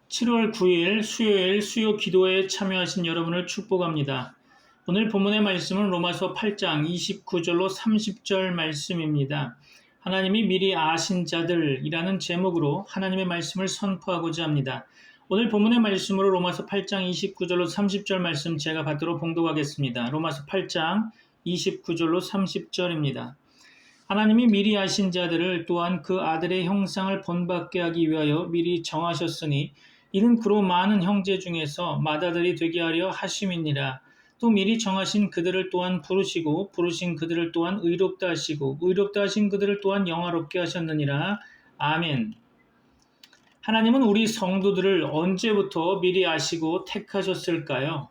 7월 9일 수요일 수요 기도에 참여하신 여러분을 축복합니다. 오늘 본문의 말씀은 로마서 8장 29절로 30절 말씀입니다. 하나님이 미리 아신 자들이라는 제목으로 하나님의 말씀을 선포하고자 합니다. 오늘 본문의 말씀으로 로마서 8장 29절로 30절 말씀 제가 받도록 봉독하겠습니다. 로마서 8장 29절로 30절입니다. 하나님이 미리 아신 자들을 또한 그 아들의 형상을 본받게 하기 위하여 미리 정하셨으니 이는 그로 많은 형제 중에서 맏아들이 되게 하려 하심이니라. 또 미리 정하신 그들을 또한 부르시고 부르신 그들을 또한 의롭다 하시고 의롭다 하신 그들을 또한 영화롭게 하셨느니라. 아멘. 하나님은 우리 성도들을 언제부터 미리 아시고 택하셨을까요?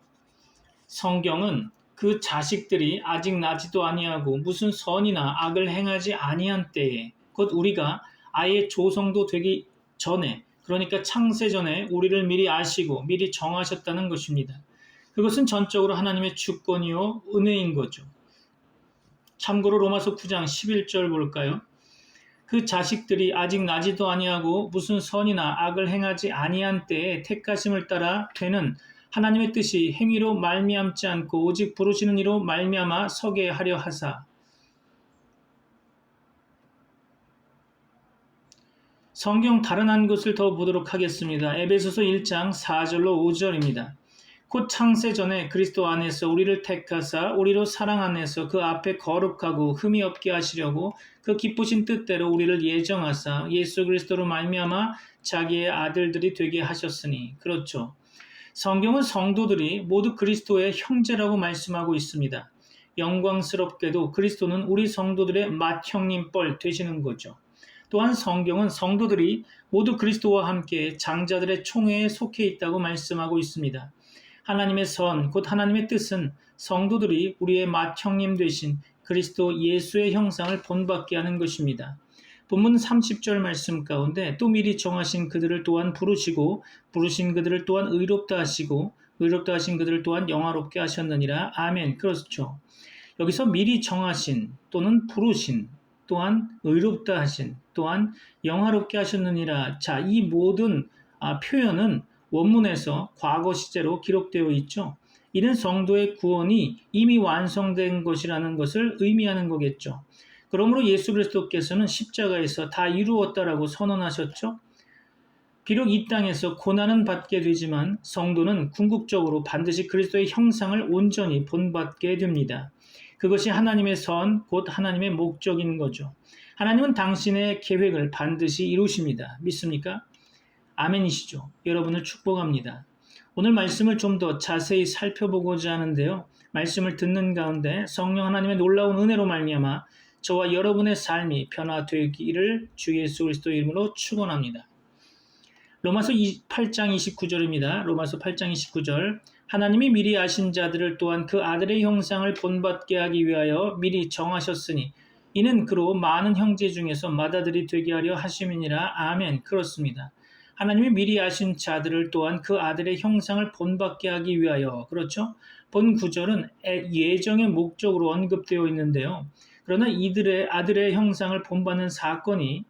성경은 그 자식들이 아직 나지도 아니하고 무슨 선이나 악을 행하지 아니한 때에 곧 우리가 아예 조성도 되기 전에, 그러니까 창세 전에 우리를 미리 아시고 미리 정하셨다는 것입니다. 그것은 전적으로 하나님의 주권이요 은혜인 거죠. 참고로 로마서 9장 11절 볼까요? 그 자식들이 아직 나지도 아니하고 무슨 선이나 악을 행하지 아니한 때에 택하심을 따라 되는 하나님의 뜻이 행위로 말미암지 않고 오직 부르시는 이로 말미암아 서게 하려 하사. 성경 다른 한 곳을 더 보도록 하겠습니다. 에베소서 1장 4절로 5절입니다. 곧 창세 전에 그리스도 안에서 우리를 택하사 우리로 사랑 안에서 그 앞에 거룩하고 흠이 없게 하시려고 그 기쁘신 뜻대로 우리를 예정하사 예수 그리스도로 말미암아 자기의 아들들이 되게 하셨으니. 그렇죠. 성경은 성도들이 모두 그리스도의 형제라고 말씀하고 있습니다. 영광스럽게도 그리스도는 우리 성도들의 맏형님뻘 되시는 거죠. 또한 성경은 성도들이 모두 그리스도와 함께 장자들의 총회에 속해 있다고 말씀하고 있습니다. 하나님의 선, 곧 하나님의 뜻은 성도들이 우리의 맏형님 되신 그리스도 예수의 형상을 본받게 하는 것입니다. 본문 30절 말씀 가운데 또 미리 정하신 그들을 또한 부르시고 부르신 그들을 또한 의롭다 하시고 의롭다 하신 그들을 또한 영화롭게 하셨느니라. 아멘. 그렇죠. 여기서 미리 정하신 또는 부르신 또한 의롭다 하신 또한 영화롭게 하셨느니라. 자, 이 모든 표현은 원문에서 과거 시제로 기록되어 있죠. 이는 성도의 구원이 이미 완성된 것이라는 것을 의미하는 거겠죠. 그러므로 예수 그리스도께서는 십자가에서 다 이루었다라고 선언하셨죠. 비록 이 땅에서 고난은 받게 되지만 성도는 궁극적으로 반드시 그리스도의 형상을 온전히 본받게 됩니다. 그것이 하나님의 선, 곧 하나님의 목적인 거죠. 하나님은 당신의 계획을 반드시 이루십니다. 믿습니까? 아멘이시죠. 여러분을 축복합니다. 오늘 말씀을 좀 더 자세히 살펴보고자 하는데요. 말씀을 듣는 가운데 성령 하나님의 놀라운 은혜로 말미암아 저와 여러분의 삶이 변화되기를 주 예수 그리스도의 이름으로 축원합니다. 로마서 8장 29절입니다. 로마서 8장 29절. 하나님이 미리 아신 자들을 또한 그 아들의 형상을 본받게 하기 위하여 미리 정하셨으니 이는 그로 많은 형제 중에서 맏아들이 되게 하려 하심이니라. 아멘. 그렇습니다. 하나님이 미리 아신 자들을 또한 그 아들의 형상을 본받게 하기 위하여. 그렇죠? 본 구절은 예정의 목적으로 언급되어 있는데요. 그러나 이들의 아들의 형상을 본받는 사건이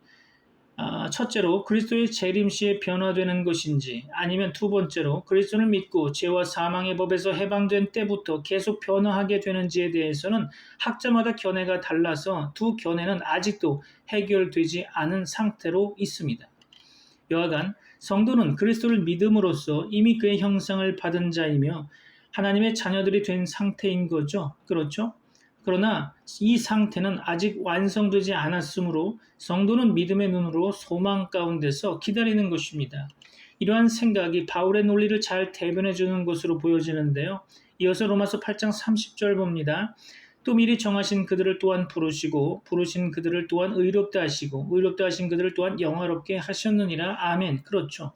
첫째로 그리스도의 재림시에 변화되는 것인지 아니면 두 번째로 그리스도를 믿고 죄와 사망의 법에서 해방된 때부터 계속 변화하게 되는지에 대해서는 학자마다 견해가 달라서 두 견해는 아직도 해결되지 않은 상태로 있습니다. 여하간 성도는 그리스도를 믿음으로써 이미 그의 형상을 받은 자이며 하나님의 자녀들이 된 상태인 거죠. 그렇죠? 그러나 이 상태는 아직 완성되지 않았으므로 성도는 믿음의 눈으로 소망 가운데서 기다리는 것입니다. 이러한 생각이 바울의 논리를 잘 대변해 주는 것으로 보여지는데요. 이어서 로마서 8장 30절 봅니다. 또 미리 정하신 그들을 또한 부르시고 부르신 그들을 또한 의롭다 하시고 의롭다 하신 그들을 또한 영화롭게 하셨느니라. 아멘. 그렇죠.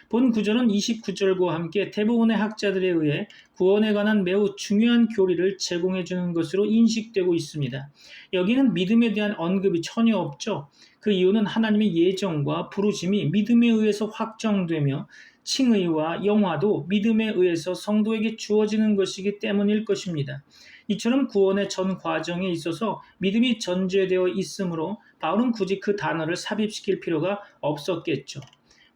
본 구절은 29절과 함께 대부분의 학자들에 의해 구원에 관한 매우 중요한 교리를 제공해 주는 것으로 인식되고 있습니다. 여기는 믿음에 대한 언급이 전혀 없죠. 그 이유는 하나님의 예정과 부르심이 믿음에 의해서 확정되며 칭의와 영화도 믿음에 의해서 성도에게 주어지는 것이기 때문일 것입니다. 이처럼 구원의 전 과정에 있어서 믿음이 전제되어 있으므로 바울은 굳이 그 단어를 삽입시킬 필요가 없었겠죠.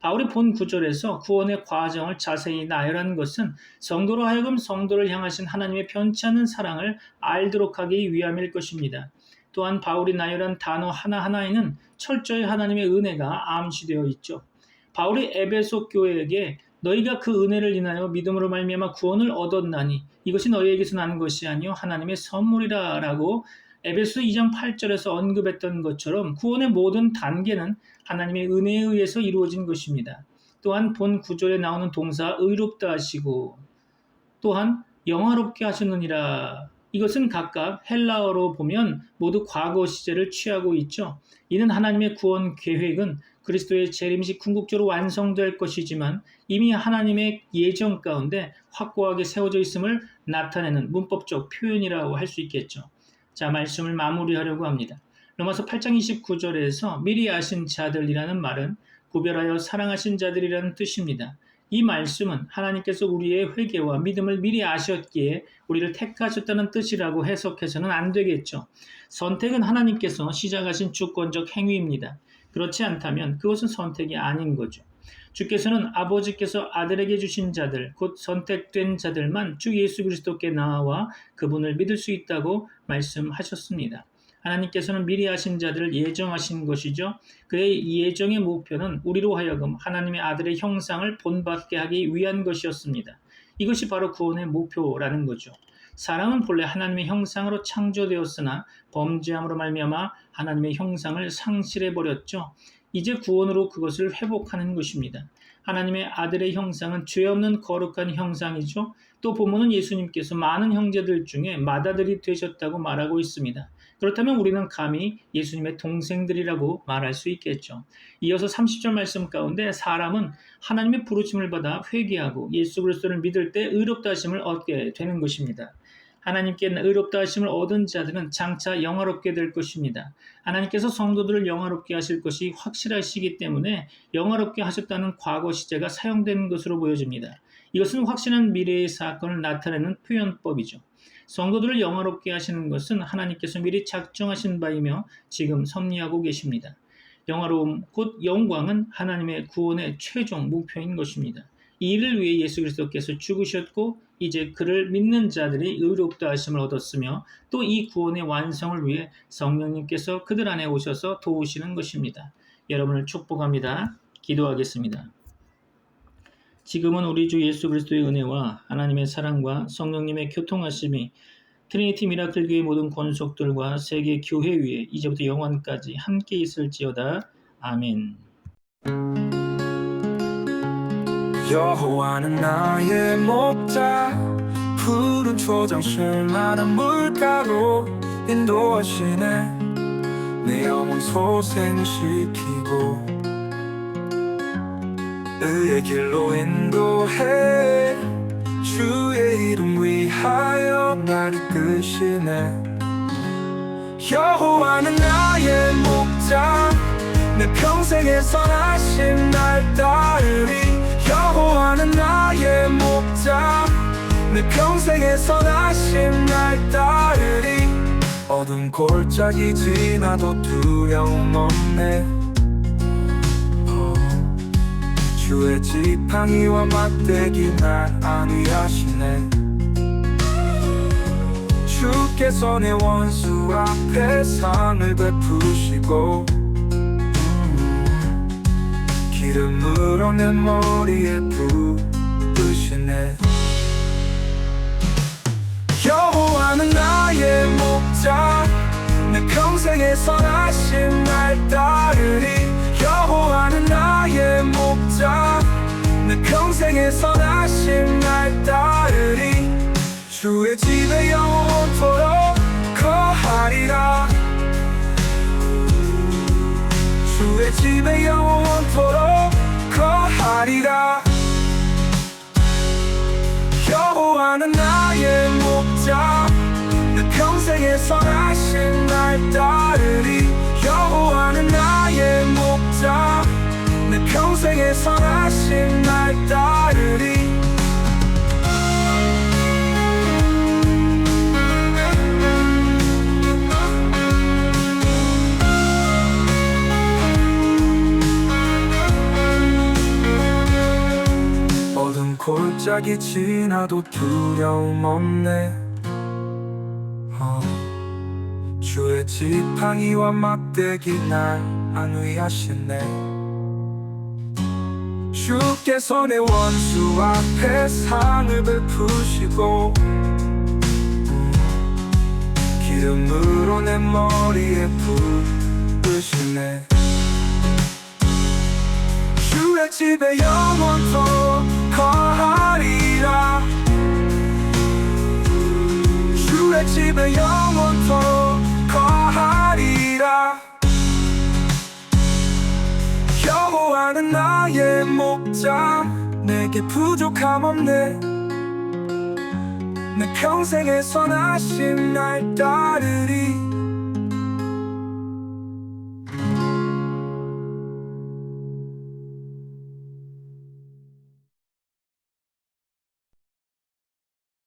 바울이 본 구절에서 구원의 과정을 자세히 나열한 것은 성도로 하여금 성도를 향하신 하나님의 변치 않는 사랑을 알도록 하기 위함일 것입니다. 또한 바울이 나열한 단어 하나하나에는 철저히 하나님의 은혜가 암시되어 있죠. 바울이 에베소 교회에게 너희가 그 은혜를 인하여 믿음으로 말미암아 구원을 얻었나니 이것이 너희에게서 난 것이 아니요 하나님의 선물이라 라고 에베소 2장 8절에서 언급했던 것처럼 구원의 모든 단계는 하나님의 은혜에 의해서 이루어진 것입니다. 또한 본 구절에 나오는 동사 의롭다 하시고 또한 영화롭게 하셨느니라, 이것은 각각 헬라어로 보면 모두 과거 시제를 취하고 있죠. 이는 하나님의 구원 계획은 그리스도의 재림시 궁극적으로 완성될 것이지만 이미 하나님의 예정 가운데 확고하게 세워져 있음을 나타내는 문법적 표현이라고 할 수 있겠죠. 자, 말씀을 마무리하려고 합니다. 로마서 8장 29절에서 미리 아신 자들이라는 말은 구별하여 사랑하신 자들이라는 뜻입니다. 이 말씀은 하나님께서 우리의 회개와 믿음을 미리 아셨기에 우리를 택하셨다는 뜻이라고 해석해서는 안 되겠죠. 선택은 하나님께서 시작하신 주권적 행위입니다. 그렇지 않다면 그것은 선택이 아닌 거죠. 주께서는 아버지께서 아들에게 주신 자들, 곧 선택된 자들만 주 예수 그리스도께 나와 그분을 믿을 수 있다고 말씀하셨습니다. 하나님께서는 미리 하신 자들을 예정하신 것이죠. 그의 예정의 목표는 우리로 하여금 하나님의 아들의 형상을 본받게 하기 위한 것이었습니다. 이것이 바로 구원의 목표라는 거죠. 사람은 본래 하나님의 형상으로 창조되었으나 범죄함으로 말미암아 하나님의 형상을 상실해버렸죠. 이제 구원으로 그것을 회복하는 것입니다. 하나님의 아들의 형상은 죄 없는 거룩한 형상이죠. 또 본문은 예수님께서 많은 형제들 중에 맏아들이 되셨다고 말하고 있습니다. 그렇다면 우리는 감히 예수님의 동생들이라고 말할 수 있겠죠. 이어서 30절 말씀 가운데 사람은 하나님의 부르심을 받아 회개하고 예수 그리스도를 믿을 때 의롭다 하심을 얻게 되는 것입니다. 하나님께 의롭다 하심을 얻은 자들은 장차 영화롭게 될 것입니다. 하나님께서 성도들을 영화롭게 하실 것이 확실하시기 때문에 영화롭게 하셨다는 과거 시제가 사용된 것으로 보여집니다. 이것은 확실한 미래의 사건을 나타내는 표현법이죠. 성도들을 영화롭게 하시는 것은 하나님께서 미리 작정하신 바이며 지금 섭리하고 계십니다. 영화로움, 곧 영광은 하나님의 구원의 최종 목표인 것입니다. 이 일을 위해 예수 그리스도께서 죽으셨고 이제 그를 믿는 자들이 의롭다 하심을 얻었으며 또 이 구원의 완성을 위해 성령님께서 그들 안에 오셔서 도우시는 것입니다. 여러분을 축복합니다. 기도하겠습니다. 지금은 우리 주 예수 그리스도의 은혜와 하나님의 사랑과 성령님의 교통하심이 트리니티 미라클 교회 모든 권속들과 세계 교회 위에 이제부터 영원까지 함께 있을지어다. 아멘. 여호와는 나의 목자, 푸른 초장실 많은 물가로 인도하시네. 내 영혼 소생시키고 의의 길로 인도해. 주의 이름 위하여 날 이끄시네. 여호와는 나의 목자, 내 평생의 선하심 날 따르리. 여호와는 나의 목자, 내 평생의 선하심 날 따르리. 어두운 골짜기 지나도 두려움 없네. 주의 지팡이와 막대기 날 안위하시네. 주께서 내 원수 앞에 상을 베푸시고 기름으로 내 머리에 부으시네. 여호와는 나의 목자, 내 평생의 선하심 날 따르리. 여호와는 나의 목자, 내 평생의 선하심 날 따르리. 주의 집에 영원토록 거하리라. 주의 집에 영원토록 거하리라. 여호와는 나의 목자, 내 평생의 선하심 날 따르리. 여호와는 나의 목자, 내 평생의 선하심 날 따르리. 골짜기 지나도 두려움 없네. 주의 지팡이와 막대기 날 안위하시네. 주께서 내 원수 앞에 상을 베푸시고 기름으로 내 머리에 부으시네. 주의 집에 영원토록 거하리라. 주의 집에 영원토록 거하리라. 여호와는 나의 목자, 내게 부족함 없네. 내 평생의 선하심 날 따르리.